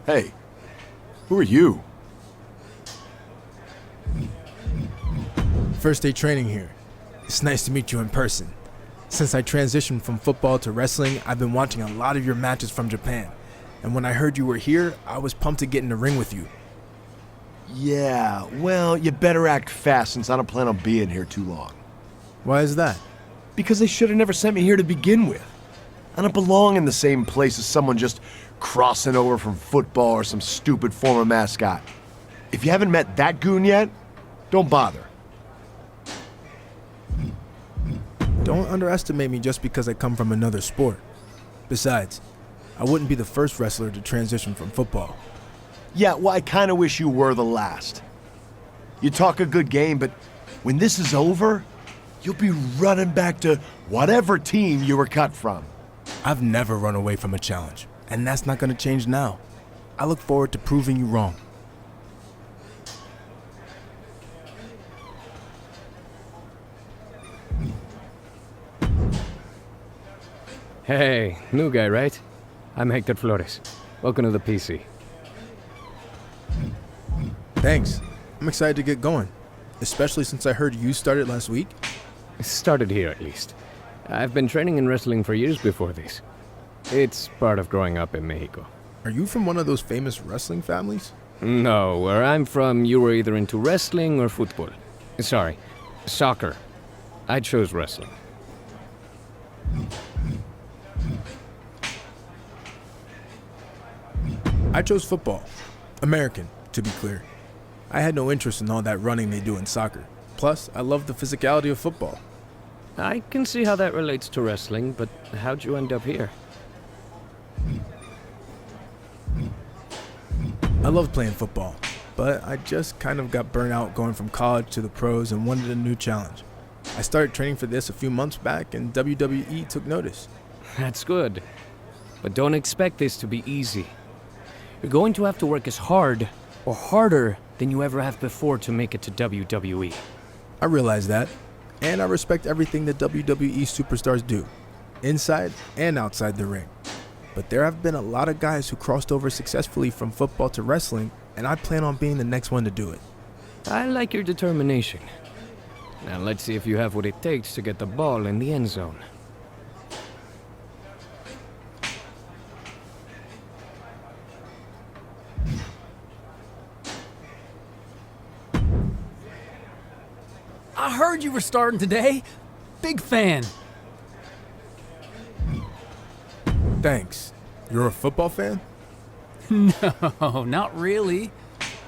Hey, who are you? First day training here. It's nice to meet you in person. Since I transitioned from football to wrestling, I've been watching a lot of your matches from Japan. And when I heard you were here, I was pumped to get in the ring with you. Yeah, well, you better act fast since I don't plan on being here too long. Why is that? Because they should have never sent me here to begin with. I don't belong in the same place as someone just crossing over from football or some stupid former mascot. If you haven't met that goon yet, don't bother. Don't underestimate me just because I come from another sport. Besides, I wouldn't be the first wrestler to transition from football. Yeah, well, I kind of wish you were the last. You talk a good game, but when this is over, you'll be running back to whatever team you were cut from. I've never run away from a challenge, and that's not going to change now. I look forward to proving you wrong. Hey, new guy, right? I'm Hector Flores. Welcome to the PC. Thanks. I'm excited to get going, especially since I heard you started last week. Started here, at least. I've been training in wrestling for years before this. It's part of growing up in Mexico. Are you from one of those famous wrestling families? No, where I'm from, you were either into wrestling or football. Sorry, soccer. I chose wrestling. I chose football. American, to be clear. I had no interest in all that running they do in soccer. Plus, I love the physicality of football. I can see how that relates to wrestling, but how'd you end up here? I loved playing football, but I just kind of got burnt out going from college to the pros and wanted a new challenge. I started training for this a few months back, and WWE took notice. That's good. But don't expect this to be easy. You're going to have to work as hard, or harder, than you ever have before to make it to WWE. I realize that, and I respect everything that WWE superstars do, inside and outside the ring. But there have been a lot of guys who crossed over successfully from football to wrestling, and I plan on being the next one to do it. I like your determination. Now let's see if you have what it takes to get the ball in the end zone. I heard you were starting today. Big fan. Thanks. You're a football fan? No, not really.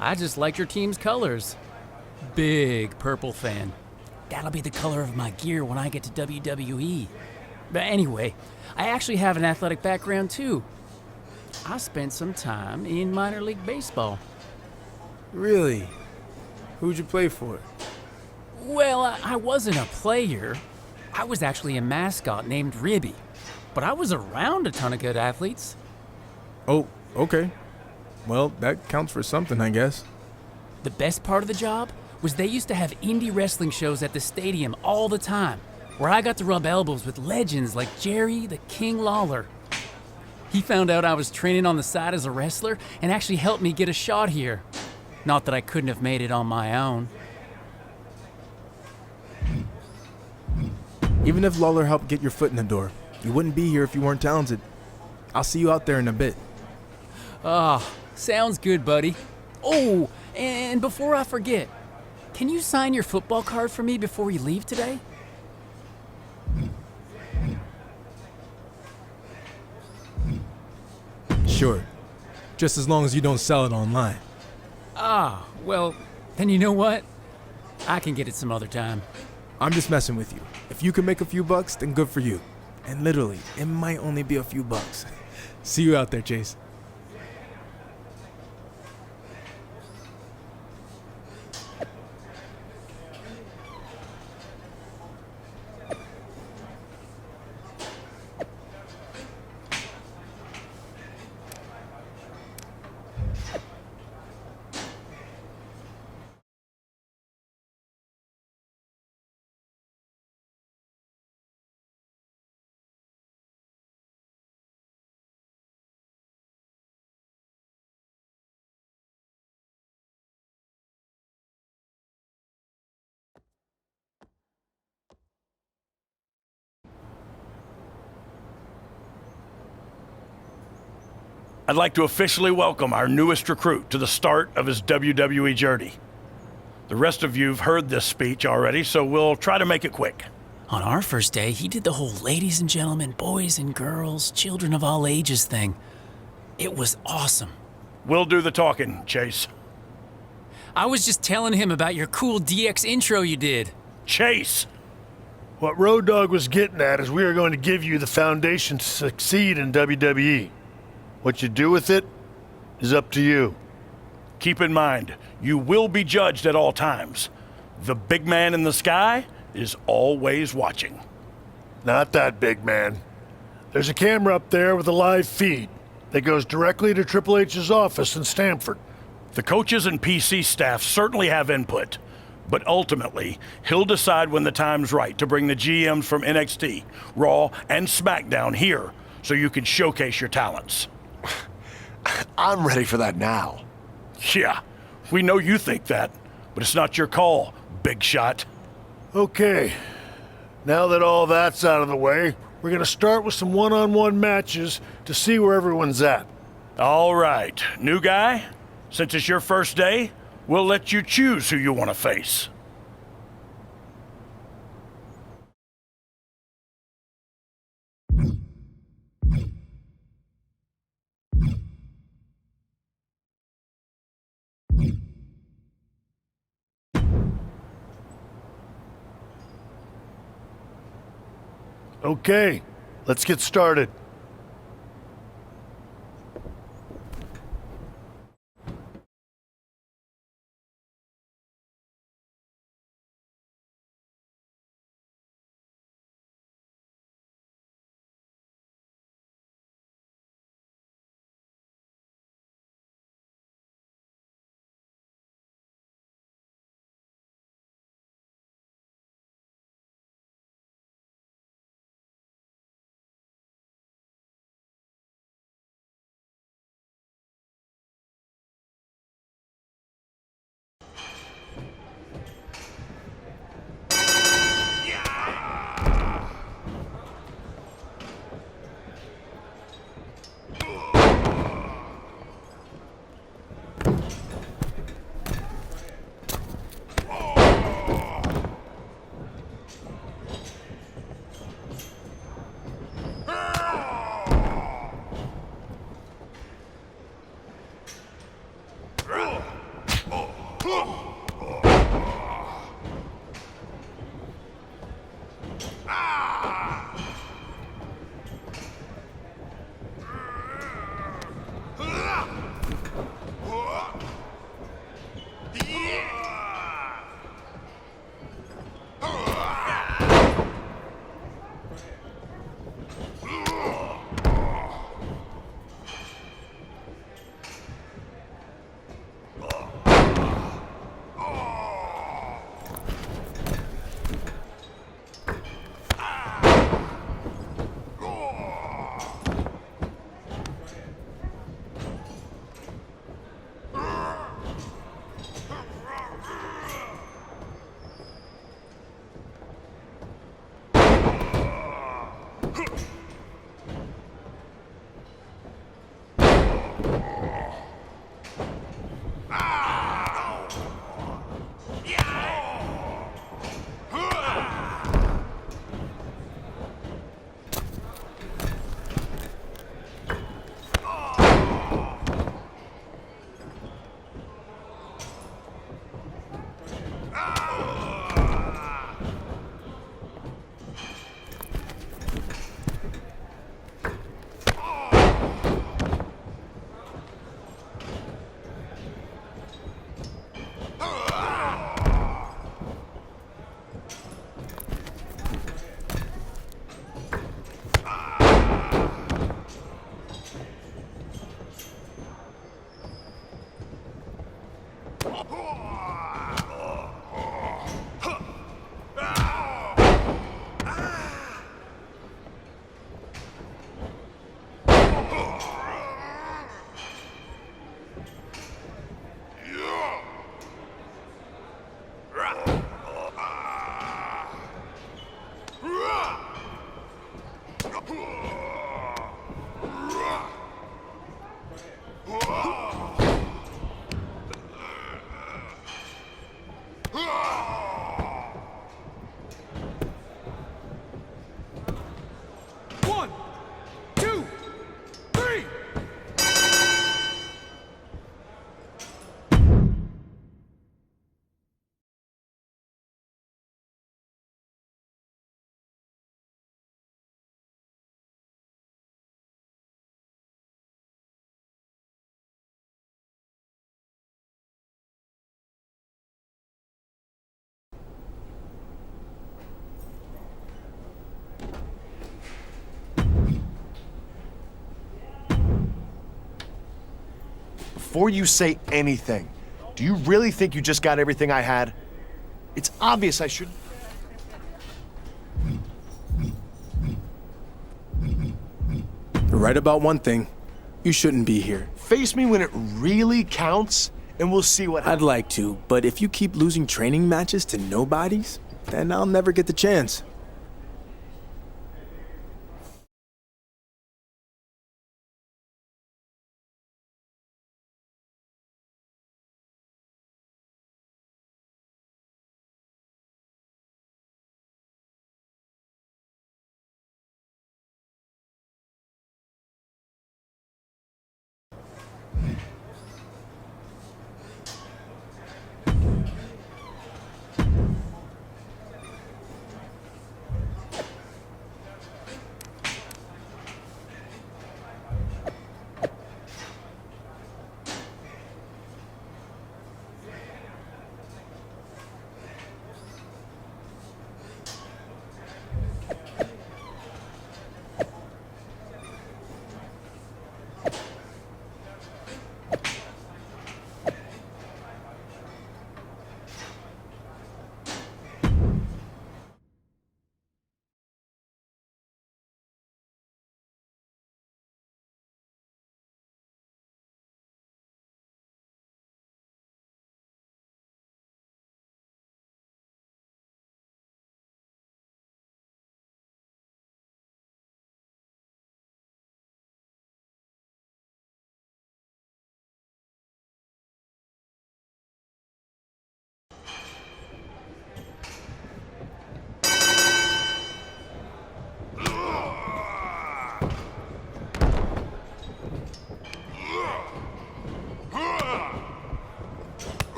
I just like your team's colors. Big purple fan. That'll be the color of my gear when I get to WWE. But anyway, I actually have an athletic background too. I spent some time in minor league baseball. Really? Who'd you play for? Well, I wasn't a player. I was actually a mascot named Ribby. But I was around a ton of good athletes. Oh, okay. Well, that counts for something, I guess. The best part of the job was they used to have indie wrestling shows at the stadium all the time, where I got to rub elbows with legends like Jerry the King Lawler. He found out I was training on the side as a wrestler and actually helped me get a shot here. Not that I couldn't have made it on my own. Even if Lawler helped get your foot in the door, you wouldn't be here if you weren't talented. I'll see you out there in a bit. Ah, sounds good, buddy. Oh, and before I forget, can you sign your football card for me before you leave today? Sure. Just as long as you don't sell it online. Ah, well, then you know what? I can get it some other time. I'm just messing with you. If you can make a few bucks, then good for you. And literally, it might only be a few bucks. See you out there, Chase. I'd like to officially welcome our newest recruit to the start of his WWE journey. The rest of you've heard this speech already, so we'll try to make it quick. On our first day, he did the whole ladies and gentlemen, boys and girls, children of all ages thing. It was awesome. We'll do the talking, Chase. I was just telling him about your cool DX intro you did. Chase! What Road Dogg was getting at is we are going to give you the foundation to succeed in WWE. What you do with it is up to you. Keep in mind, you will be judged at all times. The big man in the sky is always watching. Not that big man. There's a camera up there with a live feed that goes directly to Triple H's office in Stamford. The coaches and PC staff certainly have input, but ultimately, he'll decide when the time's right to bring the GMs from NXT, Raw, and SmackDown here so you can showcase your talents. I'm ready for that now. Yeah, we know you think that, but it's not your call, big shot. Okay, now that all that's out of the way, we're going to start with some one-on-one matches to see where everyone's at. All right, new guy, since it's your first day, we'll let you choose who you want to face. Okay, let's get started. before you say anything, do you really think you just got everything I had? It's obvious I should. You're right about one thing. You shouldn't be here. Face me when it really counts, and we'll see what I'd happens. like to, but if you keep losing training matches to nobodies, then I'll never get the chance.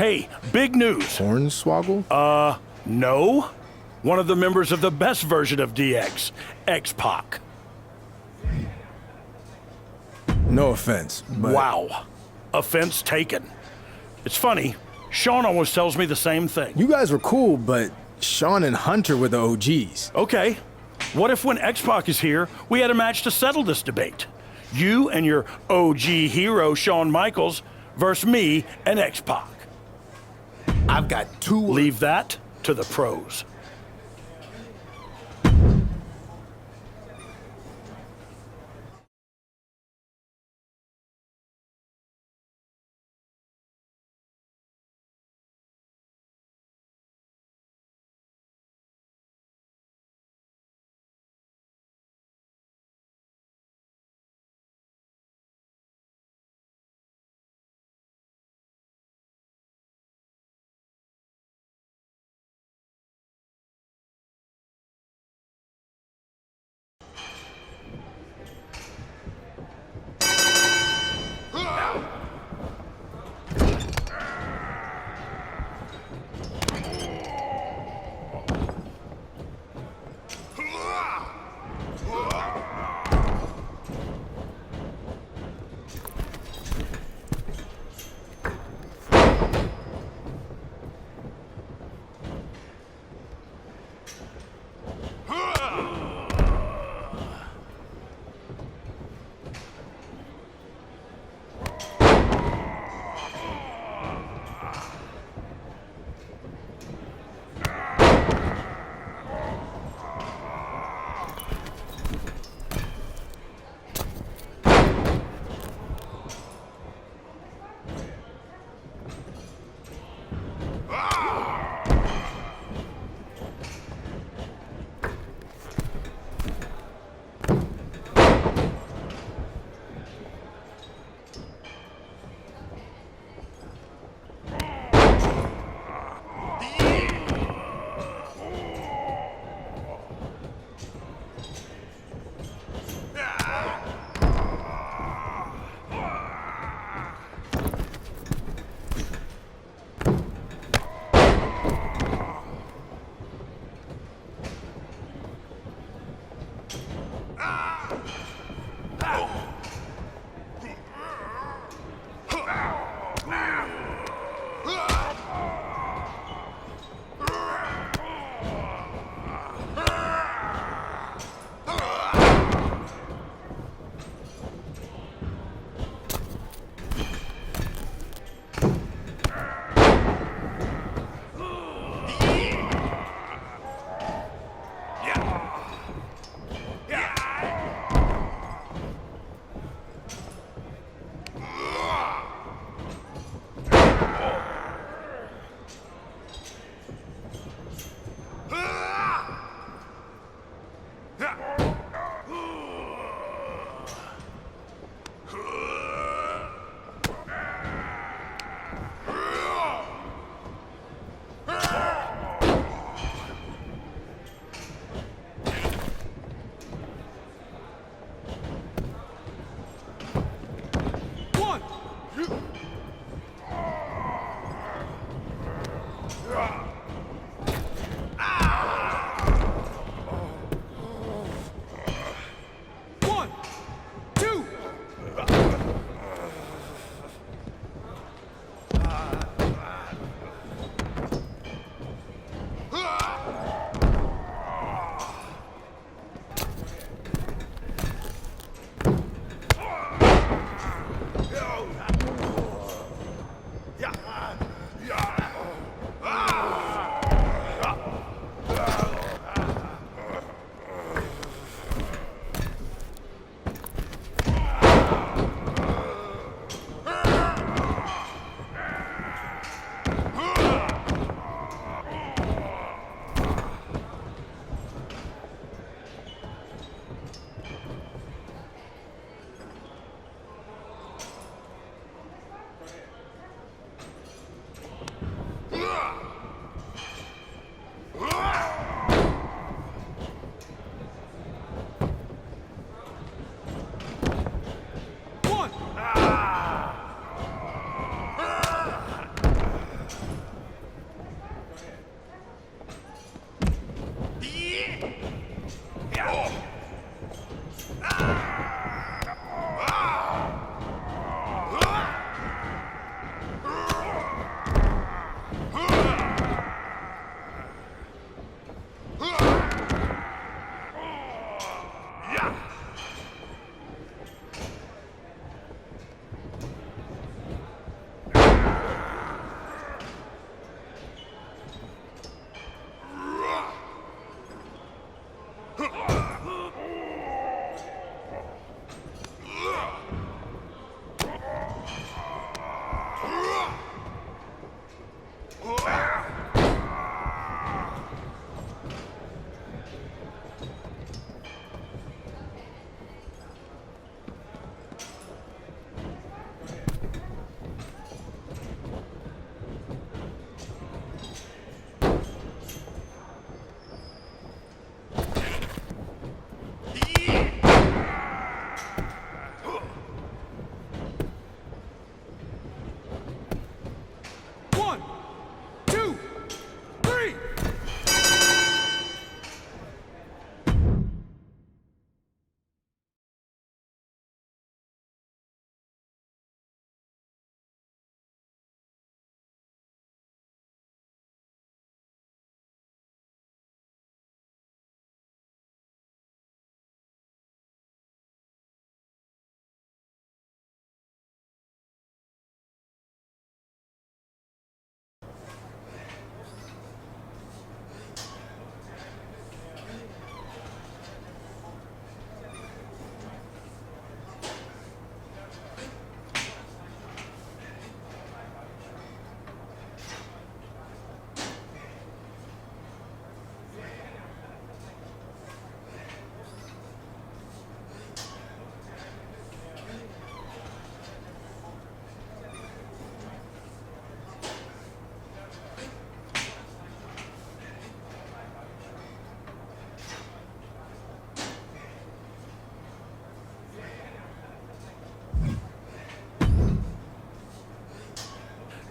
Hey, big news. Hornswoggle? No. One of the members of the best version of DX, X-Pac. No offense, but... Wow. Offense taken. It's funny, Sean almost tells me the same thing. You guys were cool, but Sean and Hunter were the OGs. Okay. What if when X-Pac is here, we had a match to settle this debate? You and your OG hero, Shawn Michaels, versus me and X-Pac. I've got two... Leave that to the pros.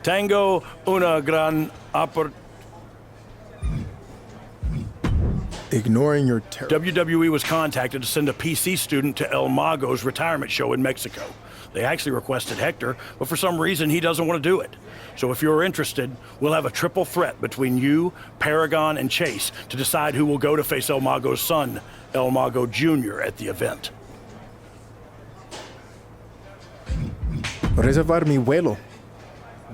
Tango una gran Ignoring your terror. WWE was contacted to send a PC student to El Mago's retirement show in Mexico. They actually requested Hector, but for some reason he doesn't want to do it. So if you're interested, we'll have a triple threat between you, Paragon, and Chase to decide who will go to face El Mago's son, El Mago Jr., at the event. Reservar mi vuelo.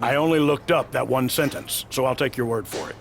I only looked up that one sentence, so I'll take your word for it.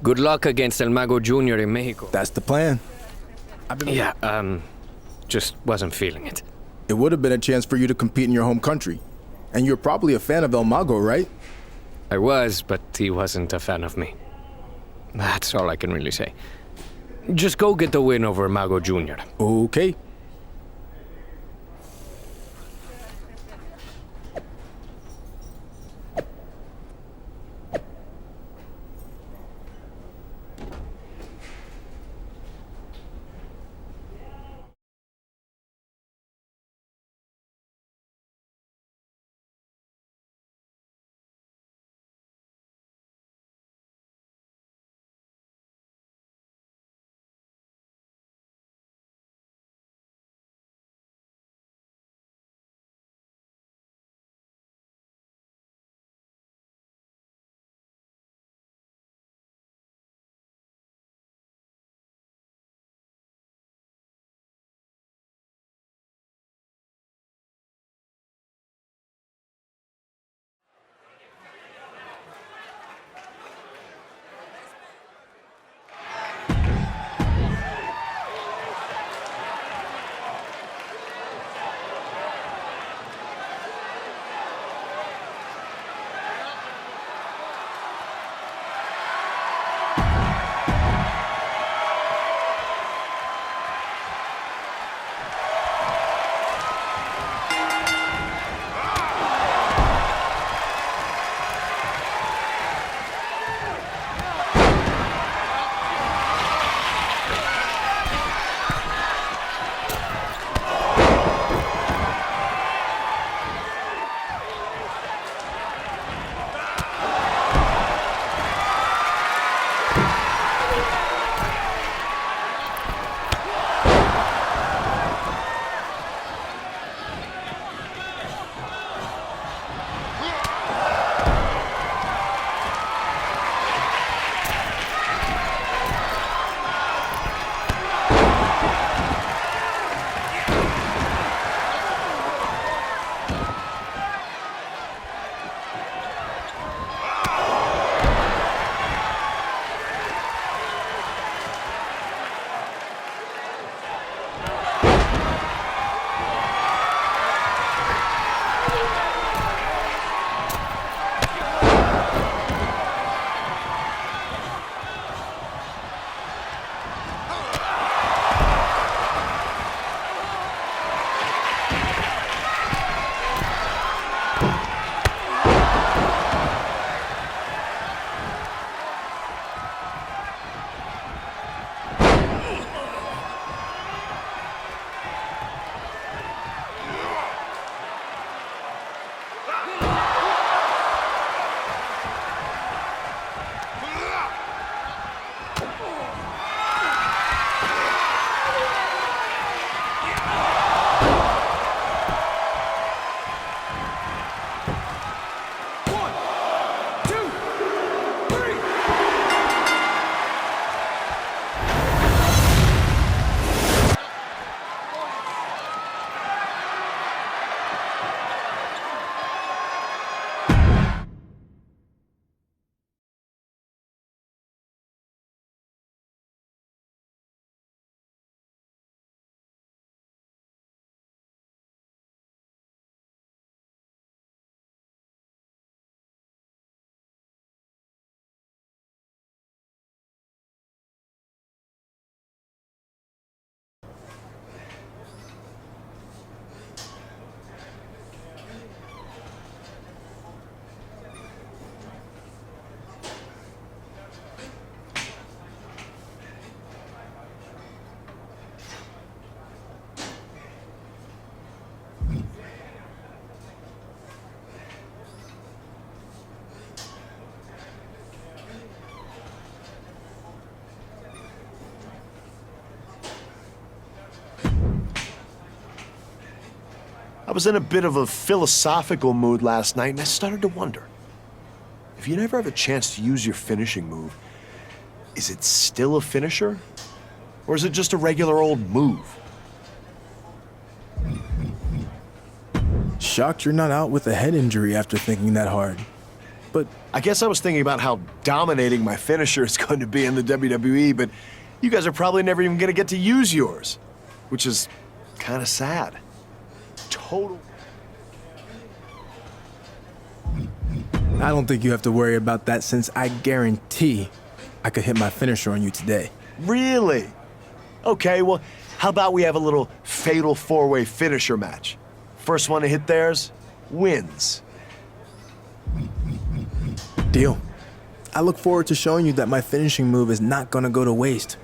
Good luck against El Mago Jr. in Mexico. That's the plan. Just wasn't feeling it. It would have been a chance for you to compete in your home country. And you're probably a fan of El Mago, right? I was, but he wasn't a fan of me. That's all I can really say. Just go get the win over Mago Jr. Okay. I was in a bit of a philosophical mood last night, and I started to wonder. If you never have a chance to use your finishing move, is it still a finisher? Or is it just a regular old move? Shocked you're not out with a head injury after thinking that hard. But I guess I was thinking about how dominating my finisher is going to be in the WWE, but you guys are probably never even going to get to use yours, which is kind of sad. Total. I don't think you have to worry about that since I guarantee I could hit my finisher on you today. Really? Okay, well, how about we have a little fatal four-way finisher match? First one to hit theirs wins. Deal. I look forward to showing you that my finishing move is not gonna go to waste.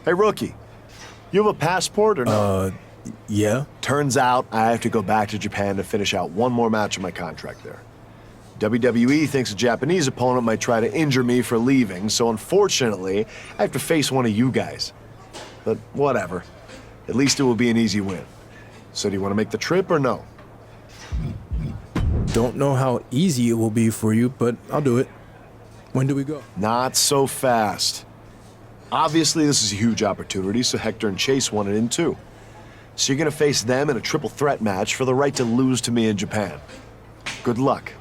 Hey, rookie. You have a passport or no? Yeah? Turns out I have to go back to Japan to finish out one more match of my contract there. WWE thinks a Japanese opponent might try to injure me for leaving, so unfortunately, I have to face one of you guys. But whatever. At least it will be an easy win. So do you want to make the trip or no? Don't know how easy it will be for you, but I'll do it. When do we go? Not so fast. Obviously, this is a huge opportunity, so Hector and Chase want it in too. So you're gonna face them in a triple threat match for the right to lose to me in Japan. Good luck.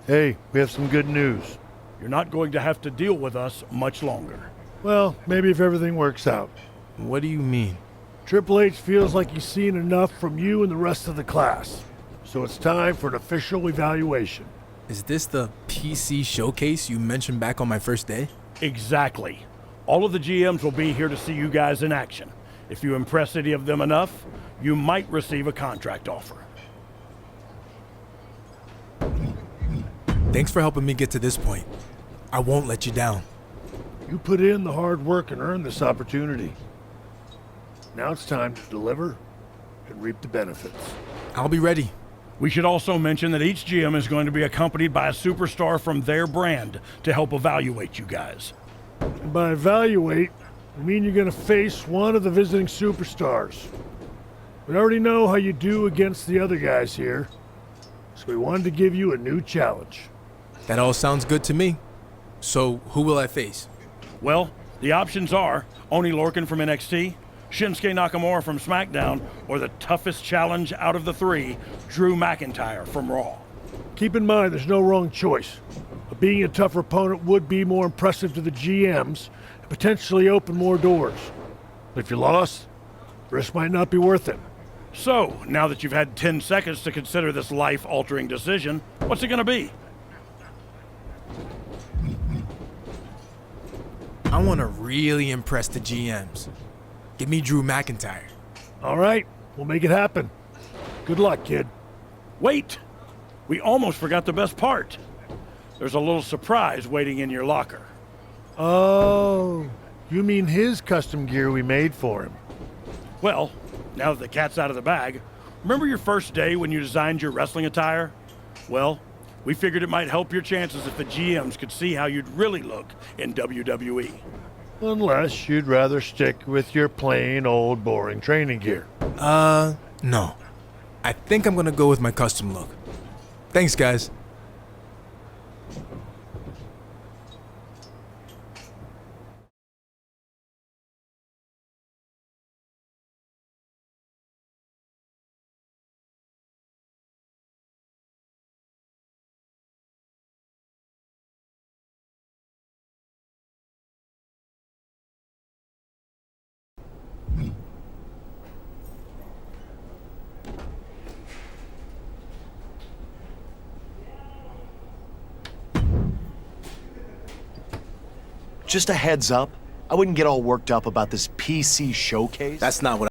Hey, we have some good news. You're not going to have to deal with us much longer. Well, maybe if everything works out. What do you mean? Triple H feels like he's seen enough from you and the rest of the class. So it's time for an official evaluation. Is this the PC showcase you mentioned back on my first day? Exactly. All of the GMs will be here to see you guys in action. If you impress any of them enough, you might receive a contract offer. Thanks for helping me get to this point. I won't let you down. You put in the hard work and earned this opportunity. Now it's time to deliver and reap the benefits. I'll be ready. We should also mention that each GM is going to be accompanied by a superstar from their brand to help evaluate you guys. And by evaluate, we mean you're going to face one of the visiting superstars. We already know how you do against the other guys here, so we wanted to give you a new challenge. That all sounds good to me. So, who will I face? Well, the options are Oni Lorcan from NXT, Shinsuke Nakamura from SmackDown, or the toughest challenge out of the three, Drew McIntyre from Raw. Keep in mind there's no wrong choice, but being a tougher opponent would be more impressive to the GMs and potentially open more doors. But if you lost, the risk might not be worth it. So, now that you've had 10 seconds to consider this life-altering decision, what's it going to be? I want to really impress the GMs. Give me Drew McIntyre. All right, we'll make it happen. Good luck, kid. Wait! We almost forgot the best part. There's a little surprise waiting in your locker. Oh, you mean his custom gear we made for him? Well, now that the cat's out of the bag, remember your first day when you designed your wrestling attire? Well, we figured it might help your chances if the GMs could see how you'd really look in WWE. Unless you'd rather stick with your plain old boring training gear. No. I think I'm gonna go with my custom look. Thanks, guys. Just a heads up, I wouldn't get all worked up about this PC showcase. That's not what